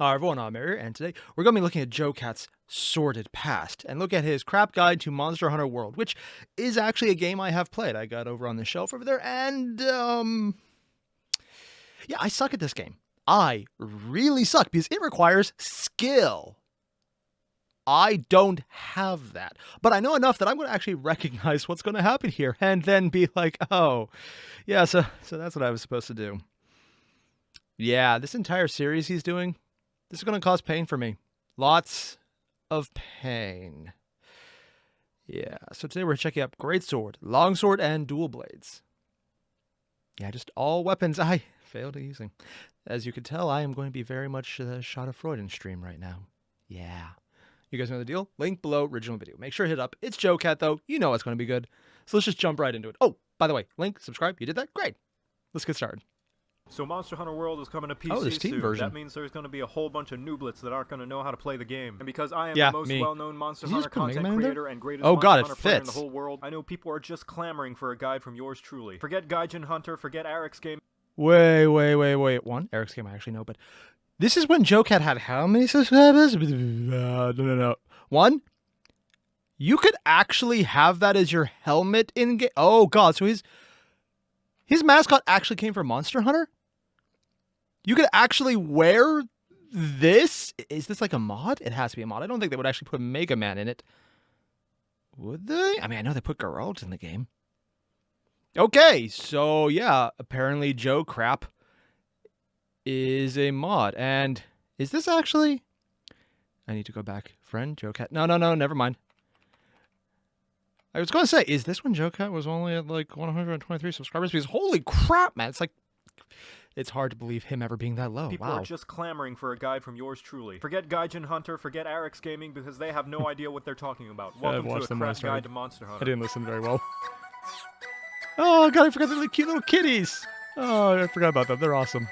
Hi everyone, I'm Airier, and today we're going to be looking at Joe Cat's sordid past and look at his crap guide to Monster Hunter World, which is actually a game I have played. I got over on the shelf over there, and yeah, I suck at this game. I really suck because it requires skill. I don't have that, but I know enough that I'm going to actually recognize what's going to happen here and then be like, oh, yeah, so that's what I was supposed to do. Yeah, this entire series he's doing, this is going to cause pain for me. Lots of pain. Yeah, so today we're checking out Greatsword, Longsword, and Dual Blades. Yeah, just all weapons I failed at using. As you can tell, I am going to be very much shot of Freud in stream right now. Yeah. You guys know the deal? Link below, original video. Make sure to hit up. It's Joe Cat, though. You know it's going to be good. So let's just jump right into it. Oh, by the way, link, subscribe. You did that? Great. Let's get started. So Monster Hunter World is coming to PC this Steam soon. version. That means there's going to be a whole bunch of nooblets that aren't going to know how to play the game. And because I am Yeah, the most me. well-known Monster Did you Hunter just put Mega content Man in there? creator and greatest Oh, Monster God, it Hunter player in the fits. whole world, I know people are just clamoring for a guide from yours truly. Forget Gaijin Hunter, forget Airier's game. Wait. One, Eric's game I actually know, but this is when Joe Cat had how many subscribers? No. One, you could actually have that as your helmet in game. Oh, God. So his mascot actually came from Monster Hunter? You could actually wear this? Is this like a mod? It has to be a mod. I don't think they would actually put Mega Man in it. Would they? I mean, I know they put Geralt in the game. Okay, so yeah, apparently Joe Crap is a mod. And is this actually... I need to go back. Friend, Joe Cat. No, never mind. I was going to say, is this when Joe Cat was only at like 123 subscribers? Because holy crap, man. It's like... It's hard to believe him ever being that low. People Wow. are just clamoring for a guide from yours truly. Forget Gaijin Hunter, forget Airier's Gaming, because they have no idea what they're talking about. Welcome to a crap guide to Monster Hunter. I didn't listen very well. Oh, God, I forgot the really cute little kitties. Oh, I forgot about them. They're awesome.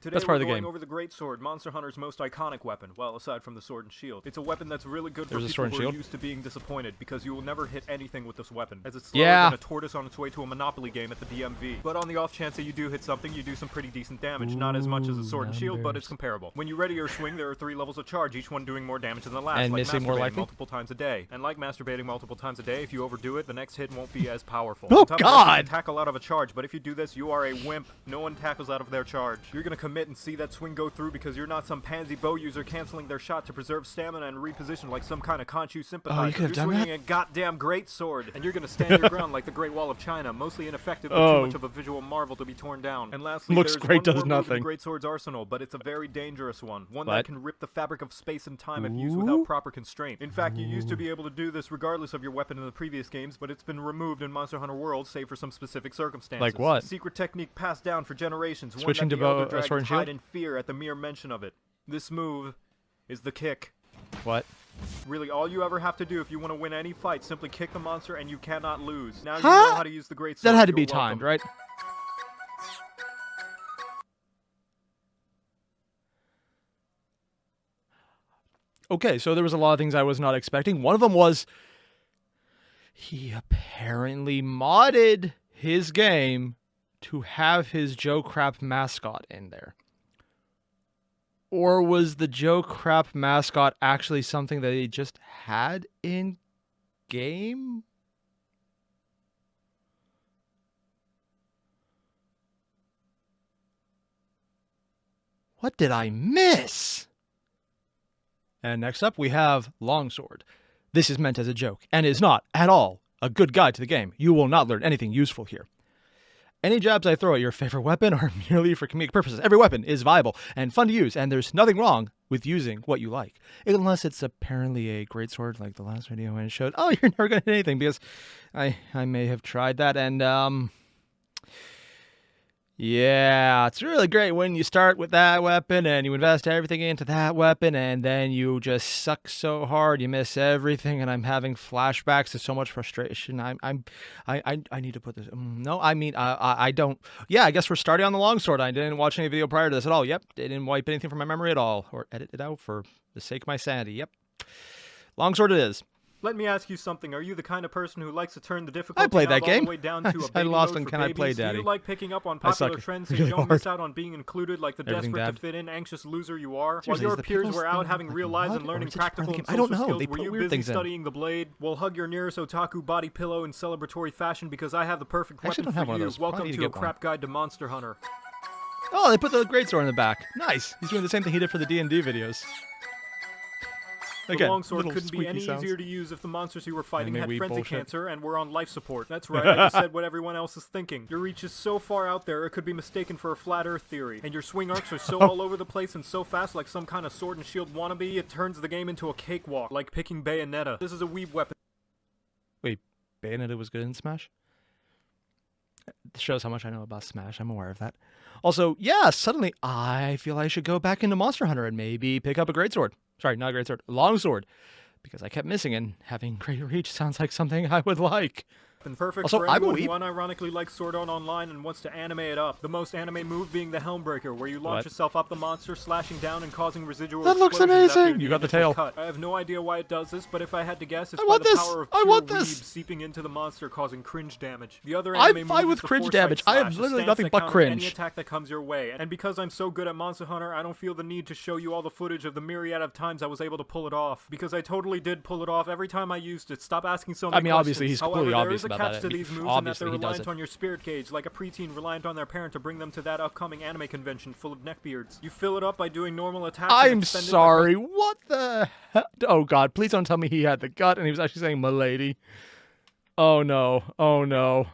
Today That's part we're of the going game. over the Greatsword, Monster Hunter's most iconic weapon, well, aside from the sword and shield. It's a weapon that's really good for There's a people sword and who are shield? used to being disappointed, because you will never hit anything with this weapon, as it's slower Yeah. than a tortoise on its way to a Monopoly game at the DMV. But on the off chance that you do hit something, you do some pretty decent damage. Not as much as a sword and shield, but it's comparable. When you ready your swing, there are 3 levels of charge, each one doing more damage than the last, And like missing more masturbating likely? multiple times a day. And like masturbating multiple times a day, if you overdo it, the next hit won't be as powerful. Oh, On top of that, you God! can tackle out of a charge, but if you do this, you are a wimp. No one tackles out of their charge. You're gonna commit and see that swing go through because you're not some pansy bow user canceling their shot to preserve stamina and reposition like some kind of Khonshu sympathizer. Oh, you could have you're done swinging a goddamn great sword, and you're gonna stand your ground like the Great Wall of China, mostly ineffective but too much of a visual marvel to be torn down. And lastly, Looks there's great, one does more move in nothing. the Great Sword's arsenal, but it's a very dangerous one. One What? that can rip the fabric of space and time if used without proper constraint. In fact, you used to be able to do this regardless of your weapon in the previous games, but it's been removed in Monster Hunter World, save for some specific circumstances. Like what? A secret technique passed down for generations, Switching one that to the Elder sword and Dragons shield? hide in fear at the mere mention of it. This move is the kick. What? Really, all you ever have to do if you want to win any fight, simply kick the monster and you cannot lose. Now you Huh? know how to use the Great That Sword. had to be You're timed, welcome. right? Okay, so there was a lot of things I was not expecting. One of them was he apparently modded his game to have his Joe Crap mascot in there. Or was the Joe Crap mascot actually something that he just had in game? What did I miss? And next up, we have Longsword. This is meant as a joke, and is not, at all, a good guide to the game. You will not learn anything useful here. Any jabs I throw at your favorite weapon are merely for comedic purposes. Every weapon is viable and fun to use, and there's nothing wrong with using what you like. Unless it's apparently a greatsword like the last video when it showed, oh, you're never going to hit anything, because I may have tried that, and, yeah, it's really great when you start with that weapon and you invest everything into that weapon and then you just suck so hard you miss everything, and I'm having flashbacks to so much frustration. I need to put this. No, I mean I don't. Yeah, I guess we're starting on the longsword. I didn't watch any video prior to this at all. Yep, didn't wipe anything from my memory at all or edit it out for the sake of my sanity. Yep, longsword it is. Let me ask you something. Are you the kind of person who likes to turn the difficulty I played that all game. the way down to a I baby lost mode on for Can I Play babies? Daddy. Do you like picking up on I popular suck trends so really you don't hard. miss out on being included like the Everything desperate dad. to fit in anxious loser you are? Seriously, While your is the peers pickles were thing out having like real lives mud, and or learning is it just part of practical the and game? I don't social know. skills, They were put you weird busy things in. studying the blade? Well, hug your nearest otaku body pillow in celebratory fashion because I have the perfect I actually weapon don't have for one of you. those. Probably Welcome need to to a get one. crap guide to Monster Hunter. Oh, they put the Greatsword in the back. Nice. He's doing the same thing he did for the D&D videos. Again, the Longsword little couldn't be squeaky any sounds. easier to use if the monsters you were fighting Anime had weeb frenzy bullshit. cancer and were on life support. That's right, I just said what everyone else is thinking. Your reach is so far out there, it could be mistaken for a flat earth theory. And your swing arcs are so all over the place and so fast like some kind of sword and shield wannabe, it turns the game into a cakewalk, like picking Bayonetta. This is a weeb weapon. Wait, Bayonetta was good in Smash? This shows how much I know about Smash. I'm aware of that. Also, yeah, suddenly I feel I should go back into Monster Hunter and maybe pick up a Greatsword. Sorry, not a Greatsword, a Longsword. Because I kept missing, and having great reach sounds like something I would like. And perfect Also, for I'm a anyone who weeb. unironically likes Sword Art Online and wants to anime it up. The most anime move being the Helmbreaker, where you launch What? yourself up the monster, slashing down and causing residual That looks explosions after amazing! You got the initial tail. Cut. I have no idea why it does this, but if I had to guess, it's I by want the this! power of I pure want weeb this! seeping into the monster, causing cringe damage. The other I'm anime fine move with is the cringe foresight damage. I have slash, a literally stance nothing that but counters cringe. any attack that comes your way. And because I'm so good at Monster Hunter, I don't feel the need to show you all the footage of the myriad of times I was able to pull it off. Because I totally did pull it off every time I used it. Stop asking so many I mean, obviously, questions. he's However, completely there obvious is a about catch that. to these moves in that Obviously, they're he does reliant it. on your spirit gauge, like a preteen reliant on their parent to bring them to that upcoming anime convention full of neckbeards. You fill it up by doing normal attacks. and I'm expend it by sorry, what the hell? Oh god, please don't tell me he had the gut and he was actually saying "milady." Oh no, oh no.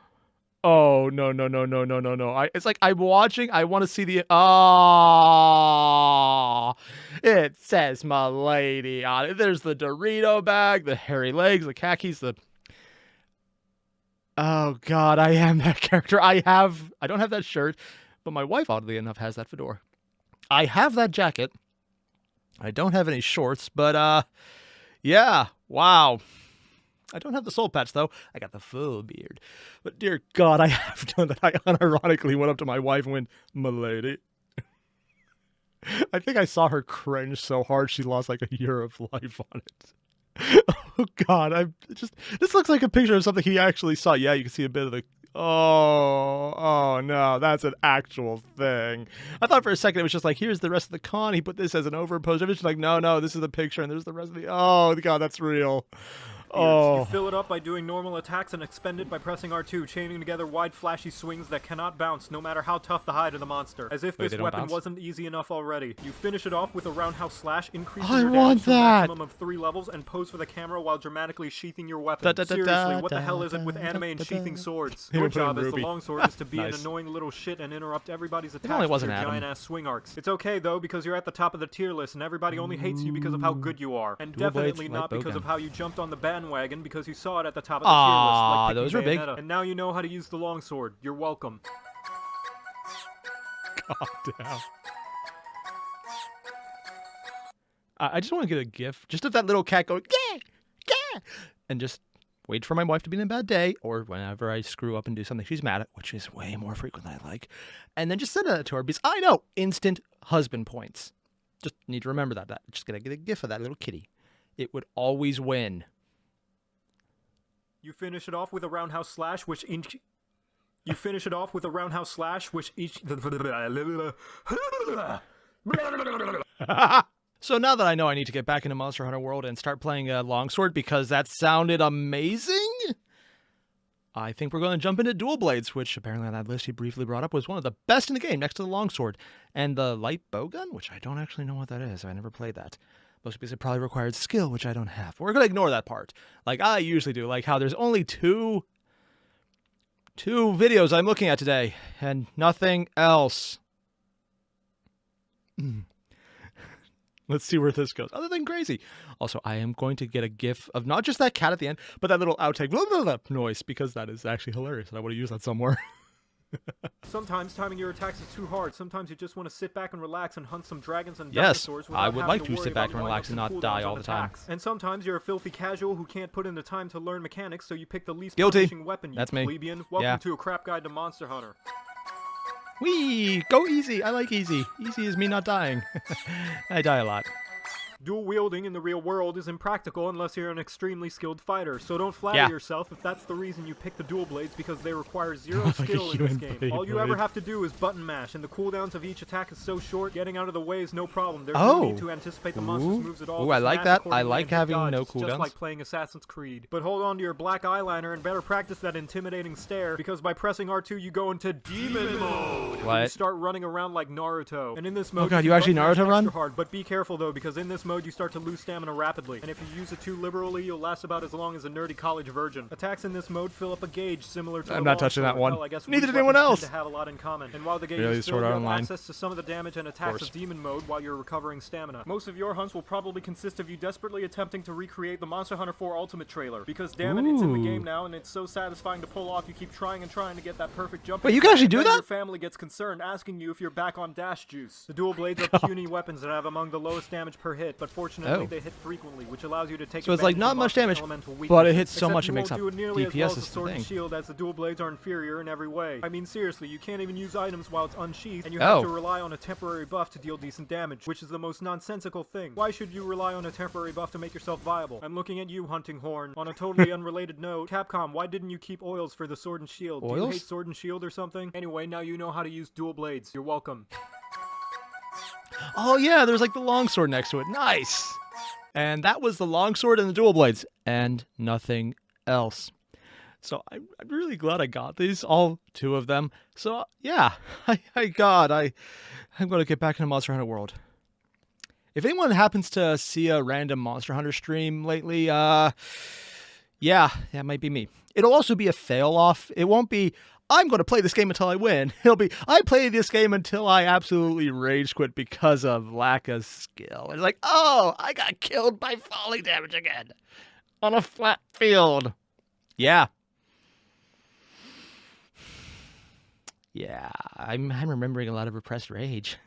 Oh no no no no no no no! It's like I'm watching. I want to see the. Ah, it says "milady" on it. There's the Dorito bag, the hairy legs, the khakis, the. Oh god, I am that character. I don't have that shirt, but my wife, oddly enough, has that fedora. I have that jacket. I don't have any shorts, but yeah, wow. I don't have the soul patch, though. I got the full beard. But dear God, I have done that. I unironically went up to my wife and went, "Milady." I think I saw her cringe so hard she lost like a year of life on it. Oh God, this looks like a picture of something he actually saw. Yeah, you can see a bit of the. Oh no, that's an actual thing. I thought for a second it was just like, here's the rest of the con. He put this as an overimposed image. Like, no, this is the picture, and there's the rest of the. Oh God, that's real. Oh. You fill it up by doing normal attacks and expend it by pressing R2, chaining together wide flashy swings that cannot bounce no matter how tough the hide of the monster. As if Wait, this they don't weapon bounce? wasn't easy enough already. You finish it off with a roundhouse slash, increasing I your want damage to a that! maximum of 3 levels, and pose for the camera while dramatically sheathing your weapon. Da, da, da, Seriously, da, what the hell is it with da, anime da, and da, sheathing da. swords? They Your were putting job as the Ruby. longsword is to be Nice. an annoying little shit and interrupt everybody's only attacks with wasn't your Adam. giant-ass swing arcs. It's okay, though, because you're at the top of the tier list, and everybody only hates you because of how good you are. And Dual blades, definitely light not because bowgun. of how you jumped on the bandwagon because you saw it at the top of the tier list, like picking those were big. Bayonetta. And now you know how to use the longsword. You're welcome. God damn. I just want to get a gif just of that little cat going, "Yeah, yeah," and just wait for my wife to be in a bad day, or whenever I screw up and do something she's mad at, which is way more frequent than I like, and then just send it to her because I know instant husband points. Just need to remember that. Just gotta get a gif of that little kitty. It would always win. You finish it off with a roundhouse slash, which You finish it off with a roundhouse slash, which each. So now that I know I need to get back into Monster Hunter World and start playing Longsword because that sounded amazing, I think we're going to jump into Dual Blades, which apparently on that list he briefly brought up was one of the best in the game next to the Longsword. And the light bowgun, which I don't actually know what that is. I never played that. Mostly because it probably required skill, which I don't have. We're going to ignore that part. Like I usually do. Like how there's only two videos I'm looking at today and nothing else. Let's see where this goes. Other than crazy. Also, I am going to get a gif of not just that cat at the end, but that little outtake blah, blah, blah, noise, because that is actually hilarious, and I want to use that somewhere. Sometimes timing your attacks is too hard. Sometimes you just want to sit back and relax and hunt some dragons and Yes, dinosaurs I without would having like to worry sit back about and relax and lineups not die cooldowns all on the time. attacks. And sometimes you're a filthy casual who can't put in the time to learn mechanics, so you pick the least Guilty. punishing weapon, you That's me. plebeian. Welcome Yeah. to a crap guide to Monster Hunter. Whee! Go easy. I like easy. Easy is me not dying. I die a lot. Dual wielding in the real world is impractical unless you're an extremely skilled fighter, so don't flatter yourself if that's the reason you pick the dual blades, because they require zero skill in this game. All you ever have to do is button mash, and the cooldowns of each attack is so short, getting out of the way is no problem. There's no need to anticipate the monster's moves at all. Ooh, I like that. I like having no cooldowns. Just like playing Assassin's Creed. But hold on to your black eyeliner and better practice that intimidating stare, because by pressing R2 you go into demon mode. What? You start running around like Naruto. And in this mode, oh god, you actually Naruto run? Hard, but be careful though, because in this mode you start to lose stamina rapidly, and if you use it too liberally, you'll last about as long as a nerdy college virgin. Attacks in this mode fill up a gauge similar to I'm not touching that one. Well, I guess neither did anyone else. To have a lot in common. And while the gauge really is filled, you have online. access to some of the damage and attacks of demon mode while you're recovering stamina. Most of your hunts will probably consist of you desperately attempting to recreate the Monster Hunter 4 Ultimate trailer, because damn it, it's in the game now, and it's so satisfying to pull off. You keep trying and trying to get that perfect jump. Wait, you can actually do that? Your family gets concerned, asking you if you're back on dash juice. The dual blades are puny weapons that have among the lowest damage per hit, but fortunately they hit frequently, which allows you to take. So it's like not much damage, but it hits so much it makes up DPS is sword the and thing. shield, as the dual blades are inferior in every way. I mean, seriously, you can't even use items while it's unsheathed, and you have to rely on a temporary buff to deal decent damage, which is the most nonsensical thing. Why should you rely on a temporary buff to make yourself viable? I'm looking at you, Hunting Horn. On a totally unrelated note, Capcom, why didn't you keep oils for the sword and shield? Oils? Do you hate sword and shield or something? Anyway, now you know how to use dual blades. You're welcome. Oh yeah, there's like the longsword next to it. Nice. And that was the longsword and the dual blades, and nothing else. So I'm really glad I got these, all two of them. So yeah, I'm going to get back into Monster Hunter World. If anyone happens to see a random Monster Hunter stream lately, yeah, that might be me. It'll also be a fail-off. It won't be, I'm going to play this game until I win. It'll be, I play this game until I absolutely rage quit because of lack of skill. It's like, oh, I got killed by falling damage again on a flat field. Yeah. Yeah, I'm remembering a lot of repressed rage.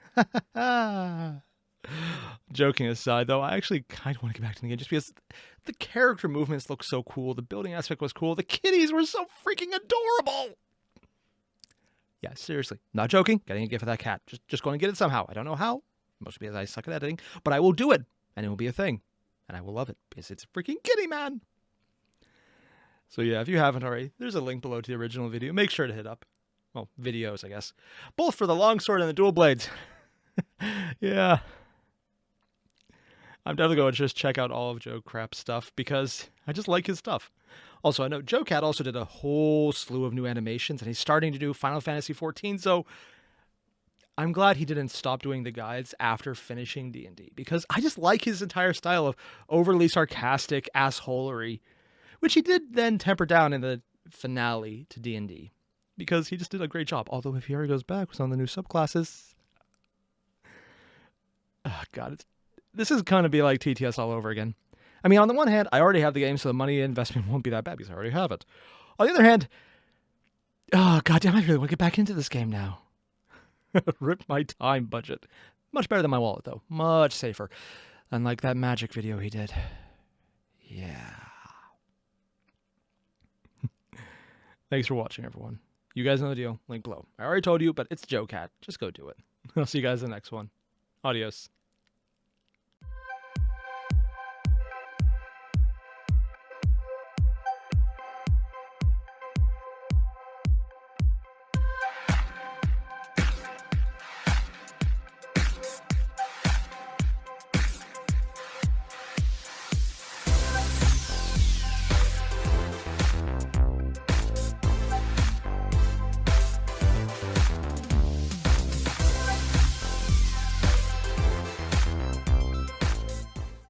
Joking aside, though, I actually kind of want to get back to the game just because the character movements look so cool. The building aspect was cool. The kitties were so freaking adorable. Yeah, seriously. Not joking. Getting a gift of that cat. Just going to get it somehow. I don't know how. Mostly because I suck at editing. But I will do it. And it will be a thing. And I will love it. Because it's a freaking kitty, man. So yeah, if you haven't already, there's a link below to the original video. Make sure to hit up. Well, videos, I guess. Both for the longsword and the dual blades. Yeah. I'm definitely going to just check out all of Joe Crap's stuff because I just like his stuff. Also, I know Joe Cat also did a whole slew of new animations, and he's starting to do Final Fantasy XIV, so I'm glad he didn't stop doing the guides after finishing D&D, because I just like his entire style of overly sarcastic assholery, which he did then temper down in the finale to D&D, because he just did a great job. Although if he ever goes back with some of the new subclasses, oh god, this is going to be like TTS all over again. I mean, on the one hand, I already have the game, so the money investment won't be that bad because I already have it. On the other hand, oh goddamn, I really want to get back into this game now. Rip my time budget. Much better than my wallet, though. Much safer. Unlike that magic video he did. Yeah. Thanks for watching, everyone. You guys know the deal. Link below. I already told you, but it's Joe Cat. Just go do it. I'll see you guys in the next one. Adios.